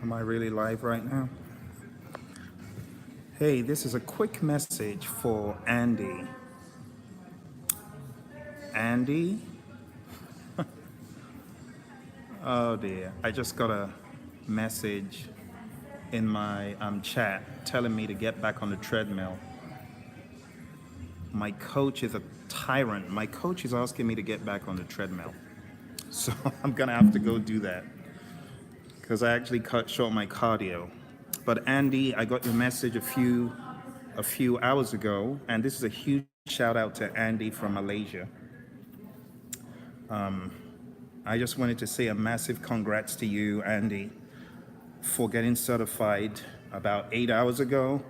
Am I really live right now? Hey, this is a quick message for Andy. Andy? Oh dear. I just got a message in my chat telling me to get back on the treadmill. My coach is a tyrant. My coach is asking me to get back on the treadmill. So I'm going to have to go do that because I actually cut short my cardio. But Andy, I got your message a few hours ago, and this is a huge shout out to Andy from Malaysia. I just wanted to say a massive congrats to you, Andy, for getting certified about 8 hours ago.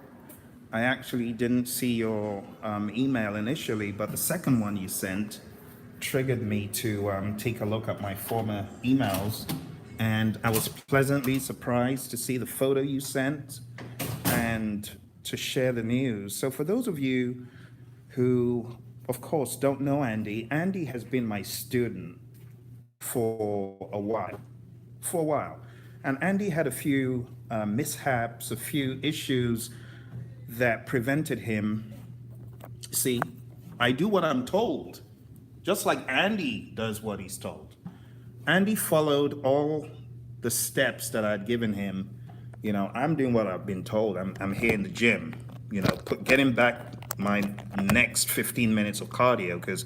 I actually didn't see your email initially, but the second one you sent triggered me to take a look at my former emails. And I was pleasantly surprised to see the photo you sent and to share the news. So for those of you who, of course, don't know Andy, Andy has been my student for a while. For a while. And Andy had a few mishaps, a few issues that prevented him. See, I do what I'm told, just like Andy does what he's told. Andy followed all the steps that I'd given him. You know, I'm doing what I've been told. I'm here in the gym, getting back my next 15 minutes of cardio because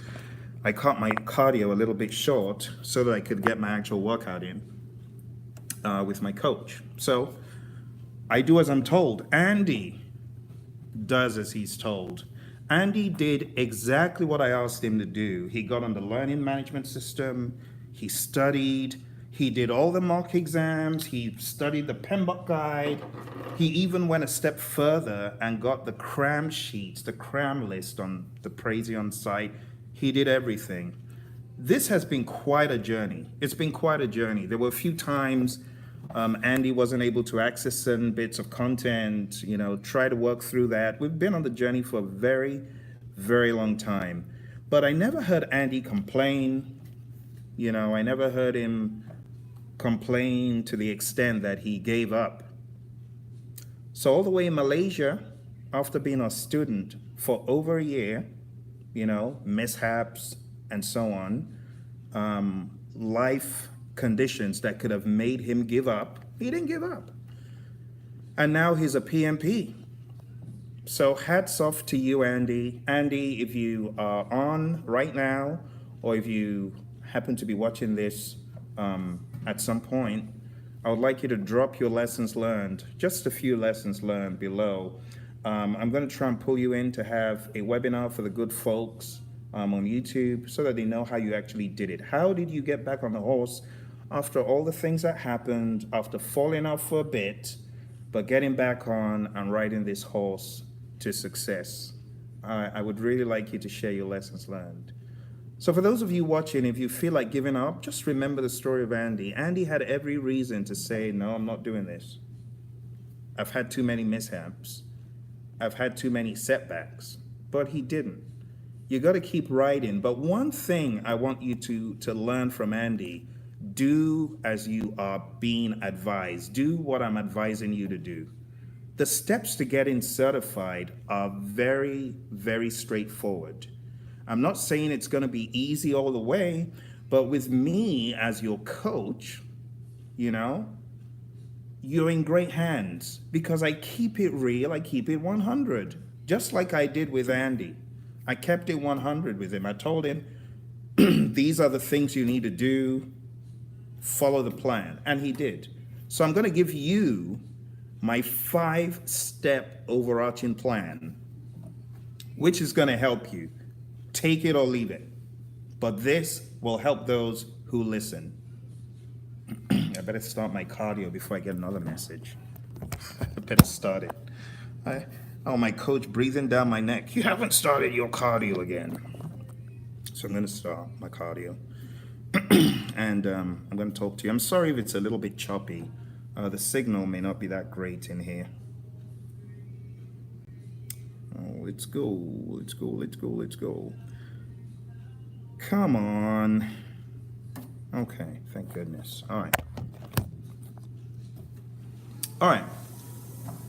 I cut my cardio a little bit short so that I could get my actual workout in with my coach. So I do as I'm told. Andy does as he's told. Andy did exactly what I asked him to do. He got on the learning management system, he studied, he did all the mock exams, he studied the PMBOK guide, he even went a step further and got the cram sheets, the cram list on the Praizion site. He did everything. This has been quite a journey. It's been quite a journey. There were a few times Andy wasn't able to access certain bits of content, try to work through that. We've been on the journey for a very, very long time. But I never heard Andy complain. I never heard him complain to the extent that he gave up. So all the way in Malaysia, after being a student for over a year, mishaps and so on, life conditions that could have made him give up, he didn't give up. And now he's a PMP. So hats off to you, Andy. Andy, if you are on right now, or if you happen to be watching this at some point, I would like you to drop your lessons learned, just a few lessons learned below. I'm going to try and pull you in to have a webinar for the good folks on YouTube so that they know how you actually did it. How did you get back on the horse after all the things that happened, after falling off for a bit, but getting back on and riding this horse to success? I would really like you to share your lessons learned. So for those of you watching, if you feel like giving up, just remember the story of Andy. Andy had every reason to say, no, I'm not doing this. I've had too many mishaps. I've had too many setbacks, but he didn't. You got to keep riding. But one thing I want you to learn from Andy, do as you are being advised. Do what I'm advising you to do. The steps to getting certified are very, very straightforward. I'm not saying it's going to be easy all the way, but with me as your coach, you're in great hands because I keep it real, I keep it 100, just like I did with Andy. I kept it 100 with him. I told him, these are the things you need to do, follow the plan, and he did. So I'm going to give you my 5-step overarching plan, which is going to help you. Take it or leave it. But this will help those who listen. I better start my cardio before I get another message. I better start it. My coach breathing down my neck. You haven't started your cardio again. So I'm going to start my cardio. And I'm going to talk to you. I'm sorry if it's a little bit choppy. The signal may not be that great in here. Oh, let's go. Let's go. Let's go. Let's go. Come on. Okay, thank goodness. All right. All right.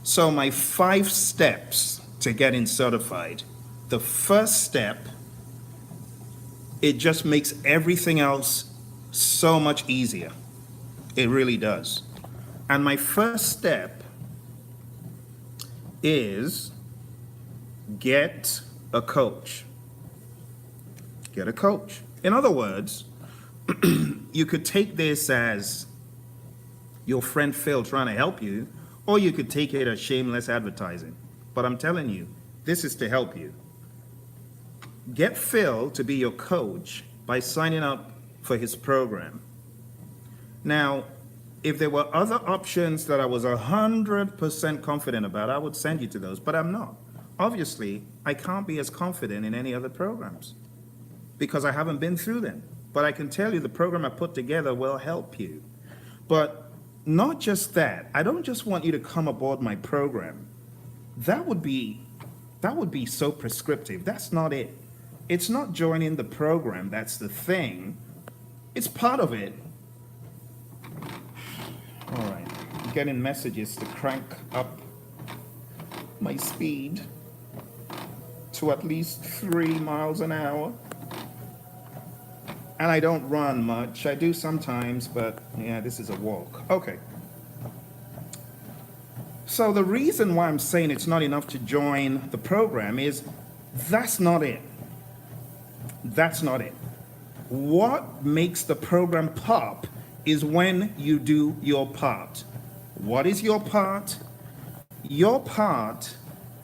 So my 5 steps to getting certified. The first step, it just makes everything else so much easier. It really does. And my first step is get a coach. Get a coach. In other words, you could take this as your friend Phill trying to help you, or you could take it as shameless advertising. But I'm telling you, this is to help you. Get Phill to be your coach by signing up for his program. Now, if there were other options that I was 100% confident about, I would send you to those, but I'm not. Obviously, I can't be as confident in any other programs because I haven't been through them. But I can tell you the program I put together will help you. But not just that, I don't just want you to come aboard my program. That would be so prescriptive. That's not it. It's not joining the program that's the thing. It's part of it. All right, I'm getting messages to crank up my speed to at least 3 miles an hour. And I don't run much. I do sometimes, but yeah, this is a walk. Okay. So the reason why I'm saying it's not enough to join the program is that's not it. That's not it. What makes the program pop is when you do your part. What is your part? Your part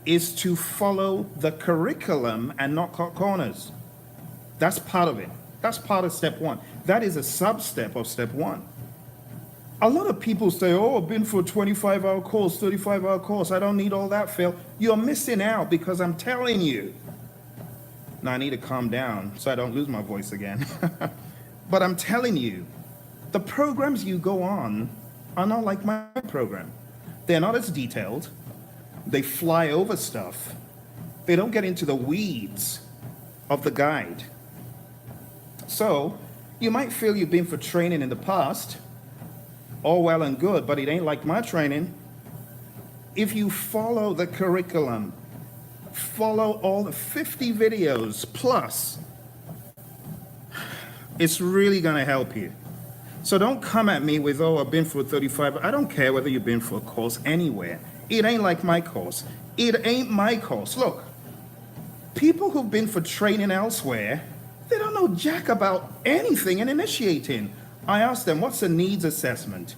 is to follow the curriculum and not cut corners. That's part of it. That's part of step 1. That is a sub-step of step 1. A lot of people say, oh, I've been for a 25-hour course, 35-hour course. I don't need all that, Phill. You're missing out because I'm telling you. Now, I need to calm down so I don't lose my voice again. But I'm telling you, the programs you go on are not like my program. They're not as detailed. They fly over stuff. They don't get into the weeds of the guide. So, you might feel you've been for training in the past, all well and good, but it ain't like my training. If you follow the curriculum, follow all the 50 videos plus, it's really going to help you. So don't come at me with, oh, I've been for 35. I don't care whether you've been for a course anywhere. It ain't like my course. It ain't my course. Look, people who've been for training elsewhere, they don't know jack about anything in initiating. I asked them, what's the needs assessment?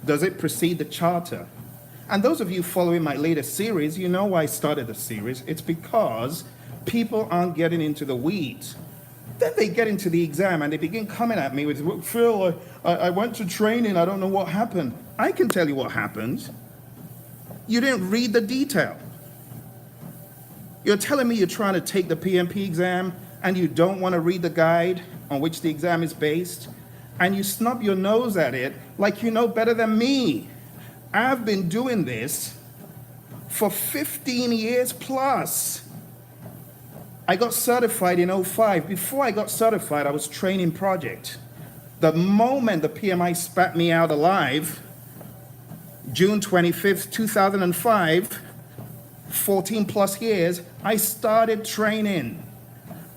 Does it precede the charter? And those of you following my latest series, you know why I started the series. It's because people aren't getting into the weeds. Then they get into the exam and they begin coming at me with, Phill, I went to training, I don't know what happened. I can tell you what happened. You didn't read the detail. You're telling me you're trying to take the PMP exam and you don't want to read the guide on which the exam is based, and you snub your nose at it like you know better than me. I've been doing this for 15 years plus. I got certified in 05. Before I got certified, I was training project. The moment the PMI spat me out alive, June 25th, 2005, 14 plus years, I started training.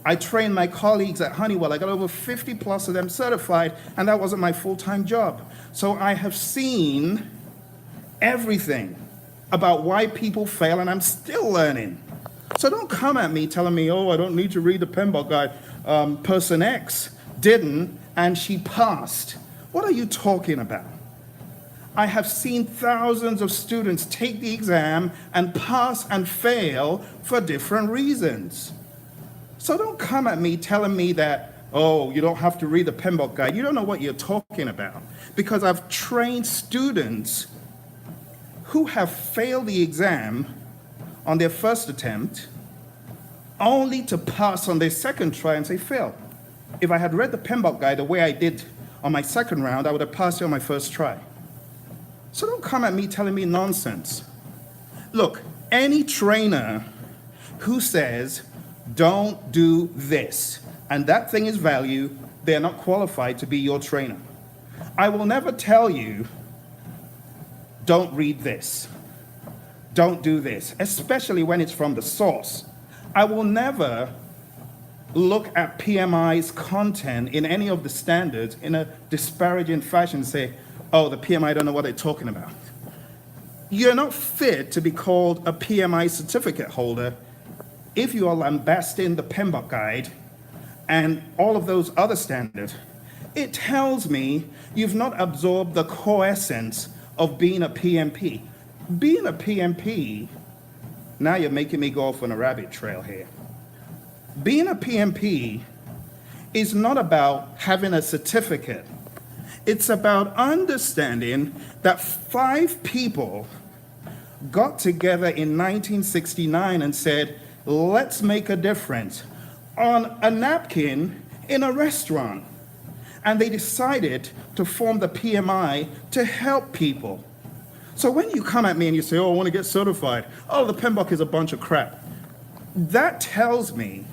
I trained my colleagues at Honeywell. I got over 50 plus of them certified, and that wasn't my full-time job. So I have seen everything about why people fail, and I'm still learning. So don't come at me telling me, oh, I don't need to read the PMBOK guide. Person X didn't, and she passed. What are you talking about? I have seen thousands of students take the exam and pass and fail for different reasons. So don't come at me telling me that, oh, you don't have to read the PMBOK guide. You don't know what you're talking about. Because I've trained students who have failed the exam on their first attempt, only to pass on their second try and say, Phill, if I had read the PMBOK guide the way I did on my second round, I would have passed it on my first try. So don't come at me telling me nonsense. Look, any trainer who says, don't do this, and that thing is value, they're not qualified to be your trainer. I will never tell you don't read this. Don't do this, especially when it's from the source. I will never look at PMI's content in any of the standards in a disparaging fashion and say, oh, the PMI don't know what they're talking about. You're not fit to be called a PMI certificate holder if you are lambasting the PMBOK guide and all of those other standards. It tells me you've not absorbed the core essence of being a PMP. Being a PMP, now you're making me go off on a rabbit trail here. Being a PMP is not about having a certificate. It's about understanding that 5 people got together in 1969 and said, let's make a difference on a napkin in a restaurant. And they decided to form the PMI to help people. So when you come at me and you say, oh, I want to get certified, oh, the PMBOK is a bunch of crap, that tells me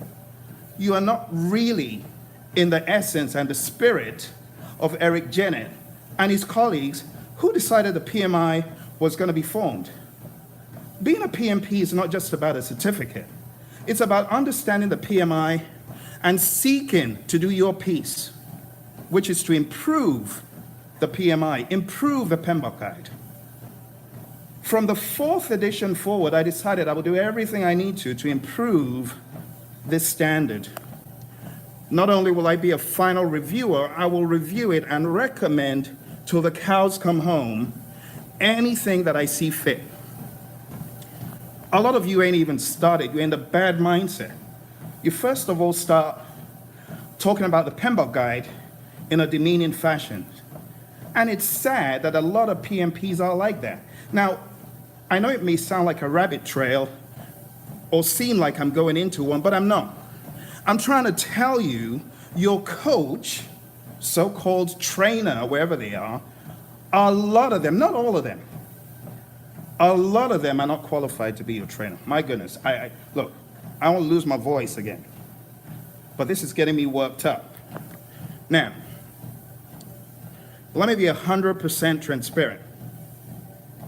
you are not really in the essence and the spirit of Eric Jennett and his colleagues who decided the PMI was going to be formed. Being a PMP is not just about a certificate. It's about understanding the PMI and seeking to do your piece, which is to improve the PMI, improve the PMBOK guide. From the 4th edition forward, I decided I would do everything I need to improve this standard. Not only will I be a final reviewer, I will review it and recommend till the cows come home anything that I see fit. A lot of you ain't even started. You're in the bad mindset. You first of all start talking about the PMBOK guide in a demeaning fashion. And it's sad that a lot of PMPs are like that. Now, I know it may sound like a rabbit trail or seem like I'm going into one, but I'm not. I'm trying to tell you, your coach, so-called trainer, wherever they are, a lot of them, not all of them, a lot of them are not qualified to be your trainer. My goodness, look, I won't lose my voice again, but this is getting me worked up. Now, let me be 100% transparent.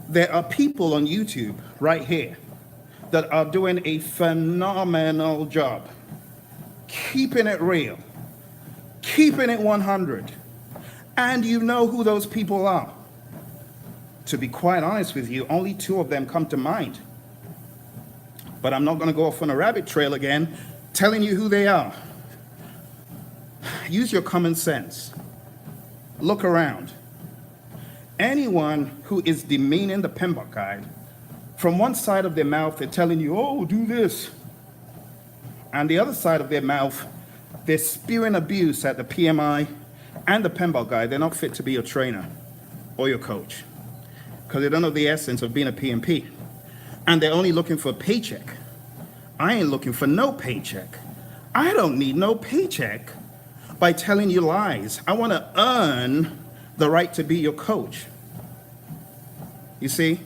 There are people on YouTube right here that are doing a phenomenal job, keeping it real, keeping it 100, and you know who those people are. To be quite honest with you, only 2 of them come to mind. But I'm not going to go off on a rabbit trail again, telling you who they are. Use your common sense. Look around. Anyone who is demeaning the PMBOK guide, from one side of their mouth, they're telling you, oh, do this. And the other side of their mouth, they're spewing abuse at the PMI and the PMBOK guide. They're not fit to be your trainer or your coach because they don't know the essence of being a PMP. And they're only looking for a paycheck. I ain't looking for no paycheck. I don't need no paycheck by telling you lies. I want to earn the right to be your coach. You see?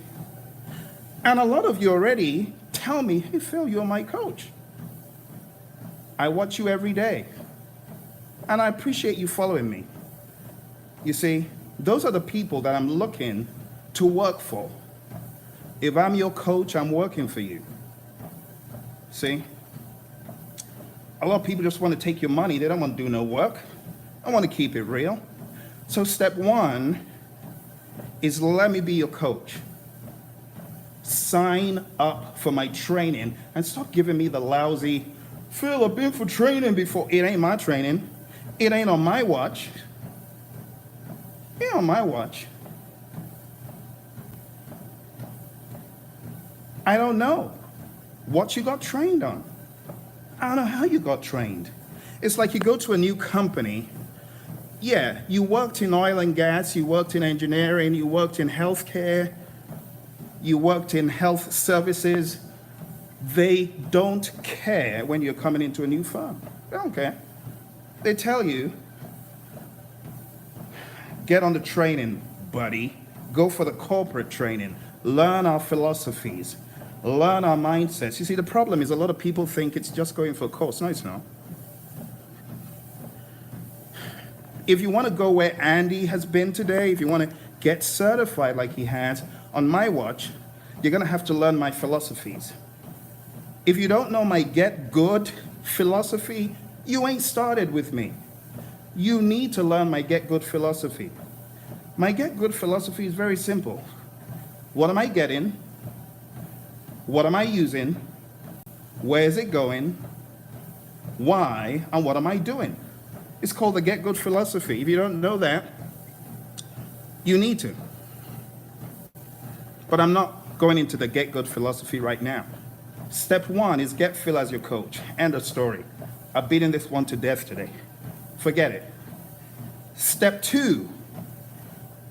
And a lot of you already tell me, hey, Phil, you're my coach. I watch you every day. And I appreciate you following me. You see, those are the people that I'm looking to work for. If I'm your coach, I'm working for you. See? A lot of people just want to take your money. They don't want to do no work. I want to keep it real. So step 1 is let me be your coach. Sign up for my training and stop giving me the lousy, Phil, I've been for training before. It ain't my training. It ain't on my watch. It ain't on my watch. I don't know what you got trained on. I don't know how you got trained. It's like you go to a new company. Yeah, you worked in oil and gas, you worked in engineering, you worked in healthcare, you worked in health services. They don't care when you're coming into a new firm. They don't care. They tell you, get on the training, buddy. Go for the corporate training. Learn our philosophies. Learn our mindsets. You see, the problem is a lot of people think it's just going for a course. No, it's not. If you want to go where Andy has been today, if you want to get certified like he has, on my watch, you're going to have to learn my philosophies. If you don't know my get good philosophy, you ain't started with me. You need to learn my get good philosophy. My get good philosophy is very simple. What am I getting? What am I using? Where is it going? Why? And what am I doing? It's called the get good philosophy. If you don't know that, you need to. But I'm not going into the get good philosophy right now. Step one is get Phill as your coach. End of story. I've beaten this one to death today. Forget it. Step two,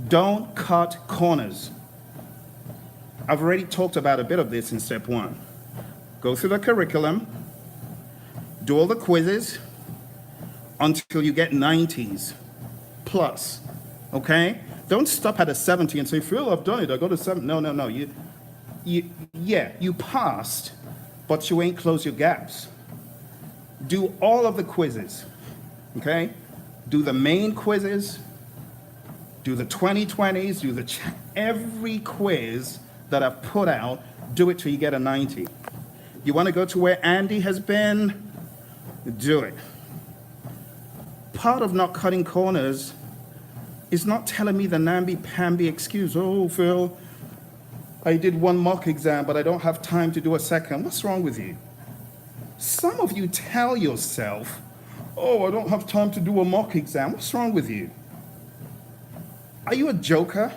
don't cut corners. I've already talked about a bit of this in step one. Go through the curriculum, do all the quizzes until you get 90s plus, okay? Don't stop at a 70 and say, Phill, I've done it, I got a 7. No. You passed, but you ain't closed your gaps. Do all of the quizzes, okay? Do the main quizzes, do the 2020s, do every quiz that I've put out, do it till you get a 90. You want to go to where Andy has been? Do it. Part of not cutting corners is not telling me the namby-pamby excuse. Oh, Phill, I did one mock exam, but I don't have time to do a second. What's wrong with you? Some of you tell yourself, oh, I don't have time to do a mock exam. What's wrong with you? Are you a joker?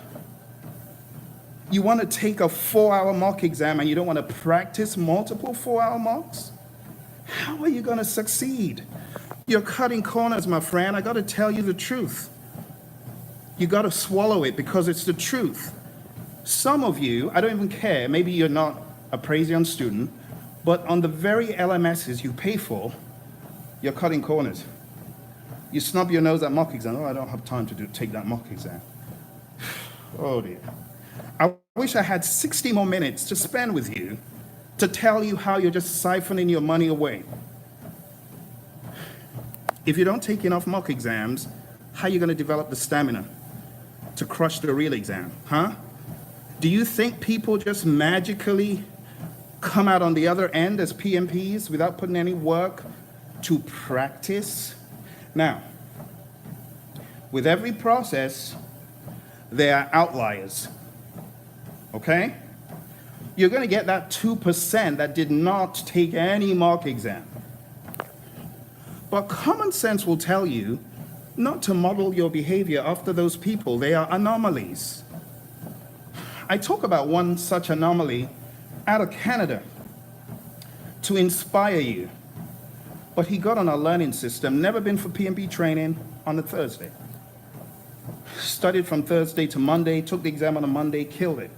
You want to take a 4-hour mock exam and you don't want to practice multiple 4-hour mocks? How are you going to succeed? You're cutting corners, my friend. I got to tell you the truth. You got to swallow it because it's the truth. Some of you, I don't even care, maybe you're not a Praizion student, but on the very LMSs you pay for, you're cutting corners. You snub your nose at mock exam. Oh, I don't have time to take that mock exam. Oh dear. I wish I had 60 more minutes to spend with you to tell you how you're just siphoning your money away. If you don't take enough mock exams, how are you going to develop the stamina to crush the real exam, huh? Do you think people just magically come out on the other end as PMPs without putting any work to practice? Now, with every process, there are outliers, okay? You're going to get that 2% that did not take any mock exam. But common sense will tell you not to model your behavior after those people. They are anomalies. I talk about one such anomaly out of Canada to inspire you. But he got on our learning system, never been for PMB training, on a Thursday. Studied from Thursday to Monday, took the exam on a Monday, killed it.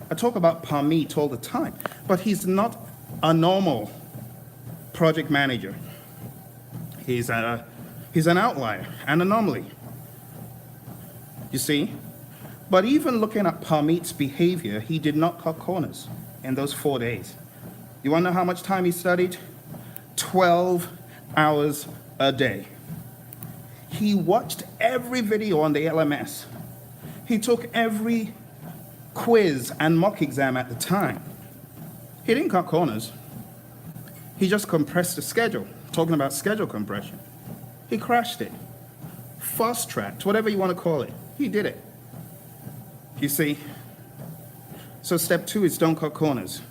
I talk about Parmeet all the time, but he's not a normal project manager. He's an outlier, an anomaly. You see? But even looking at Parmeet's behavior, he did not cut corners in those 4 days. You want to know how much time he studied? 12 hours a day. He watched every video on the LMS. He took every quiz and mock exam at the time. He didn't cut corners. He just compressed the schedule. Talking about schedule compression. He crashed it. Fast-tracked, whatever you want to call it. He did it. You see? So step 2 is don't cut corners.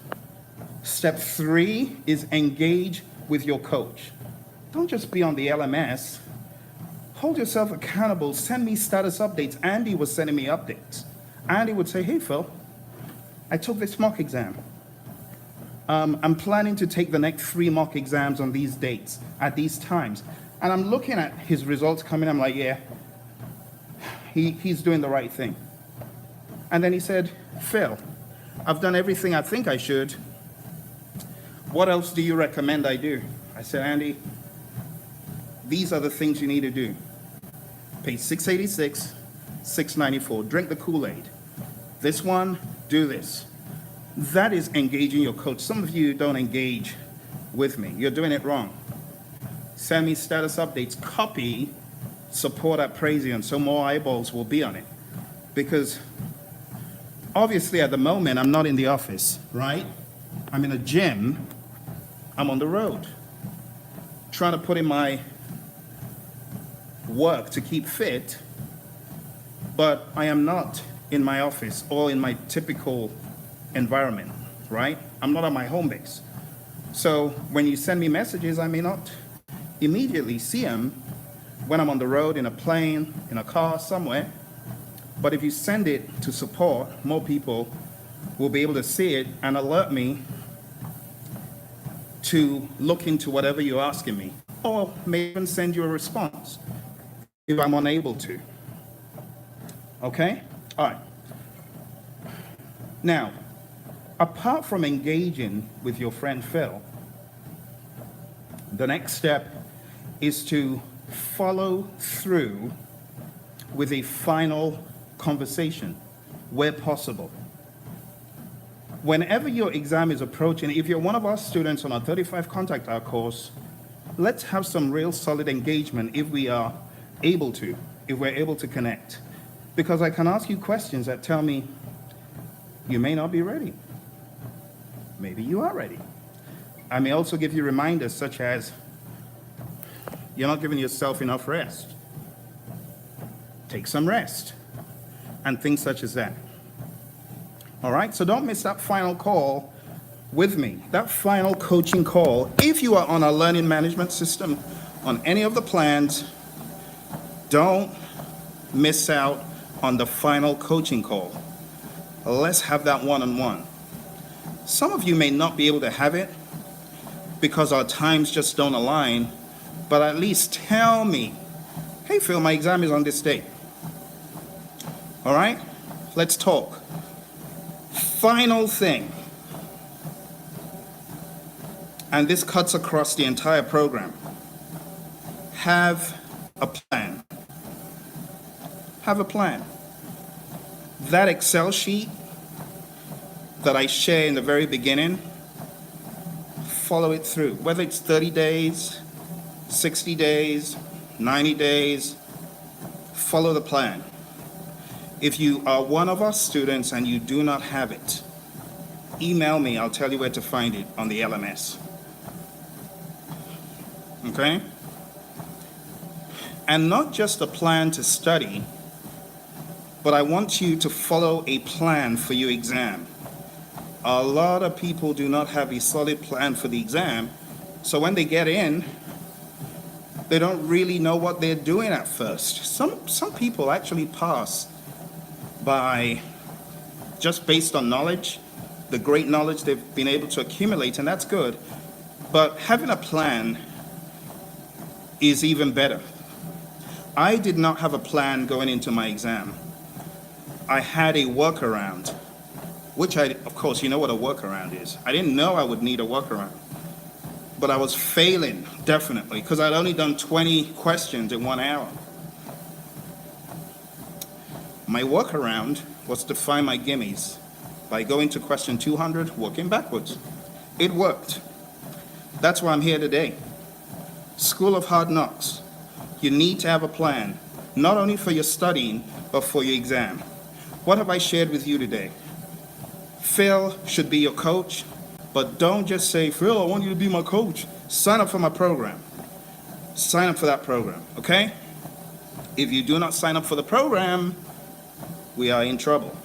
Step 3 is engage with your coach. Don't just be on the LMS. Hold yourself accountable. Send me status updates. Andy was sending me updates. Andy would say, hey, Phill, I took this mock exam. I'm planning to take the next 3 mock exams on these dates, at these times. And I'm looking at his results coming. I'm like, yeah, he's doing the right thing. And then he said, Phill, I've done everything I think I should. What else do you recommend I do? I said, Andy, these are the things you need to do. Page 686, 694, drink the Kool-Aid. This one, do this. That is engaging your coach. Some of you don't engage with me. You're doing it wrong. Send me status updates. Copy support at Praizion so more eyeballs will be on it. Because Obviously, at the moment, I'm not in the office, right? I'm in a gym. I'm on the road, trying to put in my work to keep fit, but I am not in my office or in my typical environment, right? I'm not on my home base. So when you send me messages, I may not immediately see them when I'm on the road, in a plane, in a car, somewhere. But if you send it to support, more people will be able to see it and alert me to look into whatever you're asking me, or may even send you a response if I'm unable to. Okay? All right. Now, apart from engaging with your friend Phill, the next step is to follow through with a final conversation where possible. Whenever your exam is approaching, if you're one of our students on our 35 Contact Hour course, let's have some real solid engagement if we're able to connect. Because I can ask you questions that tell me you may not be ready. Maybe you are ready. I may also give you reminders such as you're not giving yourself enough rest. Take some rest. And things such as that. All right, so don't miss that final call with me, that final coaching call. If you are on our learning management system, on any of the plans, don't miss out on the final coaching call. Let's have that one-on-one. Some of you may not be able to have it because our times just don't align, but at least tell me, hey Phil, my exam is on this date. All right, let's talk. Final thing, and this cuts across the entire program. Have a plan. Have a plan. That Excel sheet that I share in the very beginning, follow it through. Whether it's 30 days, 60 days, 90 days, follow the plan. If you are one of our students and you do not have it, email me. I'll tell you where to find it on the LMS. Okay? And not just a plan to study, but I want you to follow a plan for your exam. A lot of people do not have a solid plan for the exam, so when they get in, they don't really know what they're doing at first. Some people actually pass by just based on knowledge, the great knowledge they've been able to accumulate, and that's good. But having a plan is even better. I did not have a plan going into my exam. I had a workaround, which of course, you know what a workaround is. I didn't know I would need a workaround, but I was failing, definitely, because I'd only done 20 questions in 1 hour. My workaround was to find my gimmies by going to question 200, working backwards. It worked. That's why I'm here today. School of Hard Knocks. You need to have a plan, not only for your studying, but for your exam. What have I shared with you today? Phil should be your coach, but don't just say, Phil, I want you to be my coach. Sign up for my program. Sign up for that program, okay? If you do not sign up for the program, we are in trouble.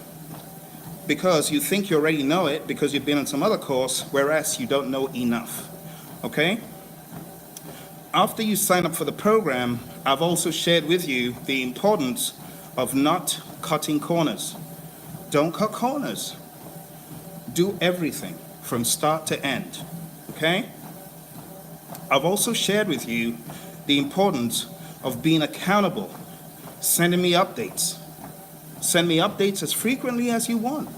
Because you think you already know it because you've been in some other course, whereas you don't know enough, okay? After you sign up for the program, I've also shared with you the importance of not cutting corners. Don't cut corners. Do everything from start to end, okay? I've also shared with you the importance of being accountable, sending me updates. Send me updates as frequently as you want.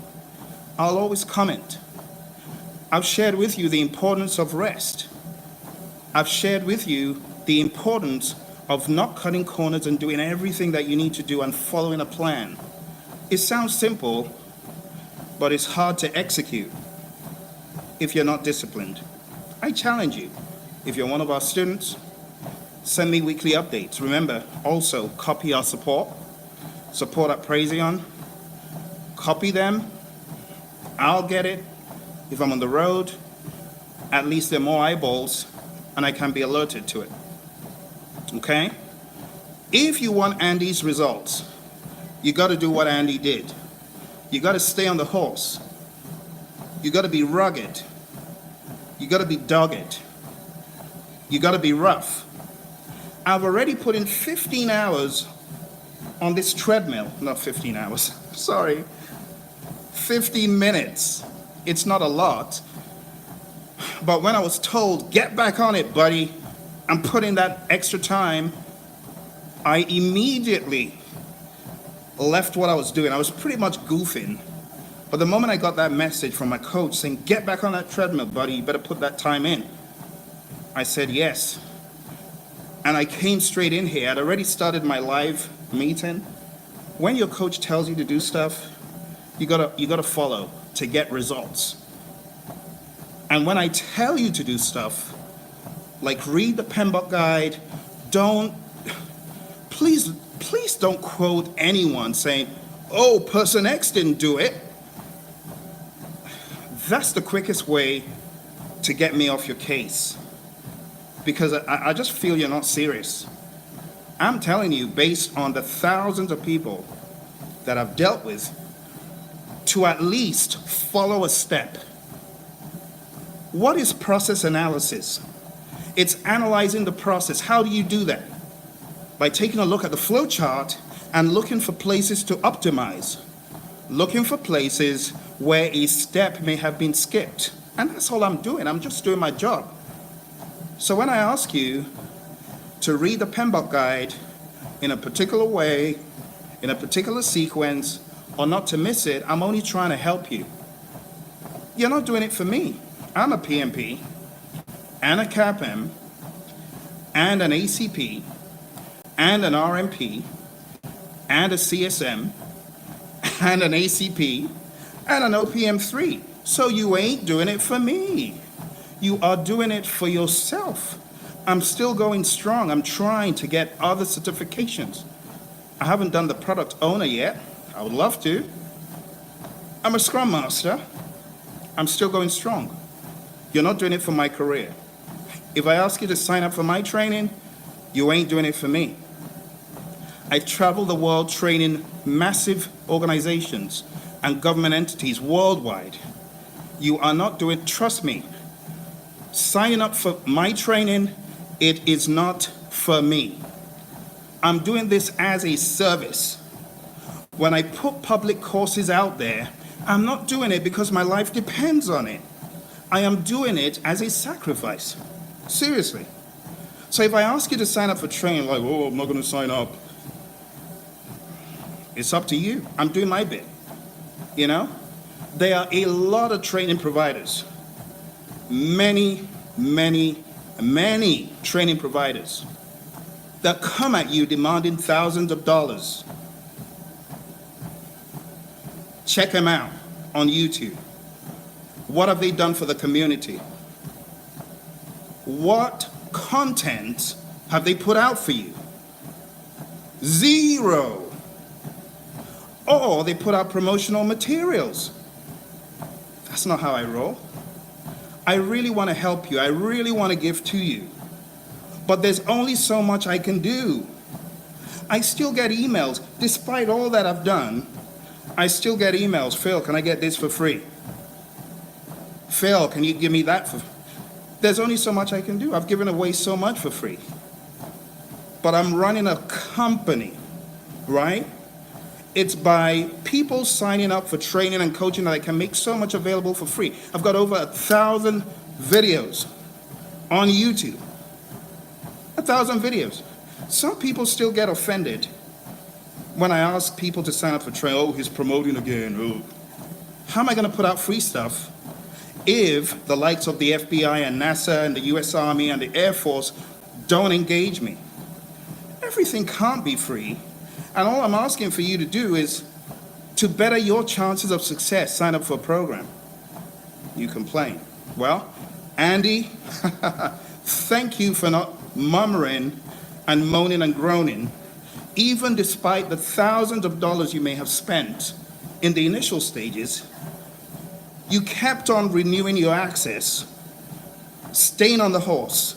I'll always comment. I've shared with you the importance of rest. I've shared with you the importance of not cutting corners and doing everything that you need to do and following a plan. It sounds simple, but it's hard to execute if you're not disciplined. I challenge you, if you're one of our students, send me weekly updates. Remember, also copy our support at Praizion. Copy them I'll get it. If I'm on the road, at least there are more eyeballs and I can be alerted to it. Okay? If you want Andy's results, you got to do what Andy did. You got to stay on the horse. You got to be rugged. You got to be dogged. You got to be rough. I've already put in 15 hours on this treadmill. Not 15 hours, sorry. 15 minutes. It's not a lot. But when I was told, get back on it, buddy, and put in that extra time, I immediately left what I was doing. I was pretty much goofing. But the moment I got that message from my coach saying, get back on that treadmill, buddy, you better put that time in, I said yes. And I came straight in here. I'd already started my live meeting. When your coach tells you to do stuff, you gotta follow to get results. And when I tell you to do stuff, like read the PMBOK guide, please don't quote anyone saying, oh, person X didn't do it. That's the quickest way to get me off your case. Because I just feel you're not serious. I'm telling you, based on the thousands of people that I've dealt with, to at least follow a step. What is process analysis? It's analyzing the process. How do you do that? By taking a look at the flow chart and looking for places to optimize. Looking for places where a step may have been skipped. And that's all I'm doing. I'm just doing my job. So when I ask you to read the PMBOK guide in a particular way, in a particular sequence, or not to miss it, I'm only trying to help you. You're not doing it for me. I'm a PMP, and a CAPM, and an ACP, and an RMP, and a CSM, and an ACP, and an OPM3. So you ain't doing it for me. You are doing it for yourself. I'm still going strong. I'm trying to get other certifications. I haven't done the product owner yet. I would love to. I'm a Scrum Master. I'm still going strong. You're not doing it for my career. If I ask you to sign up for my training, you ain't doing it for me. I travel the world training massive organizations and government entities worldwide. You are not doing, trust me, signing up for my training, it is not for me. I'm doing this as a service. When I put public courses out there, I'm not doing it because my life depends on it. I am doing it as a sacrifice. Seriously. So if I ask you to sign up for training, like, oh, I'm not going to sign up. It's up to you. I'm doing my bit. You know? There are a lot of training providers. Many training providers that come at you demanding thousands of dollars. Check them out on YouTube. What have they done for the community? What content have they put out for you? Zero. Or they put out promotional materials. That's not how I roll. I really want to help you. I really want to give to you. But there's only so much I can do. I still get emails. Despite all that I've done, I still get emails. Phill, can I get this for free? Phill, can you give me that for free? There's only so much I can do. I've given away so much for free. But I'm running a company, right? It's by people signing up for training and coaching that I can make so much available for free. I've got over 1,000 videos on YouTube. 1,000 videos. Some people still get offended when I ask people to sign up for training. Oh, he's promoting again. Oh. How am I going to put out free stuff if the likes of the FBI and NASA and the US Army and the Air Force don't engage me? Everything can't be free. And all I'm asking for you to do is to better your chances of success, sign up for a program. You complain. Well, Andy, thank you for not murmuring and moaning and groaning, even despite the thousands of dollars you may have spent in the initial stages. You kept on renewing your access, staying on the horse,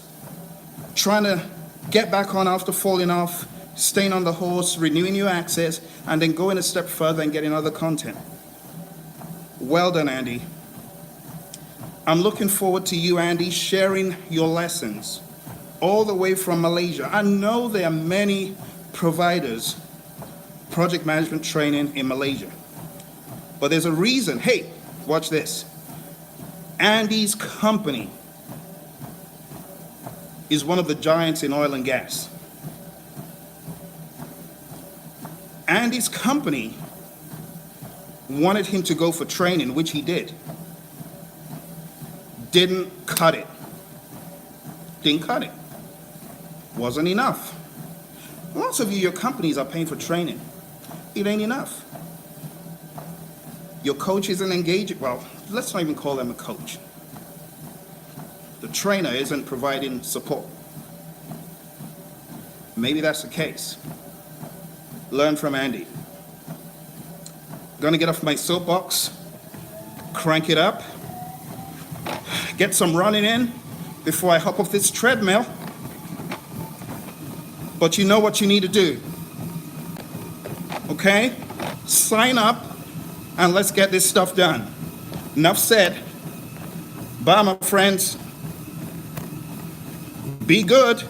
trying to get back on after falling off, staying on the horse, renewing your access, and then going a step further and getting other content. Well done, Andy. I'm looking forward to you, Andy, sharing your lessons all the way from Malaysia. I know there are many providers, project management training in Malaysia, but there's a reason. Hey, watch this. Andy's company is one of the giants in oil and gas. Andy's company wanted him to go for training, which he did. Didn't cut it. Didn't cut it. Wasn't enough. Lots of you, your companies are paying for training. It ain't enough. Your coach isn't engaging. Well, let's not even call them a coach. The trainer isn't providing support. Maybe that's the case. Learn from Andy. Gonna get off my soapbox, crank it up, get some running in before I hop off this treadmill. But you know what you need to do, okay? Sign up and let's get this stuff done. Enough said. Bye, my friends. Be good.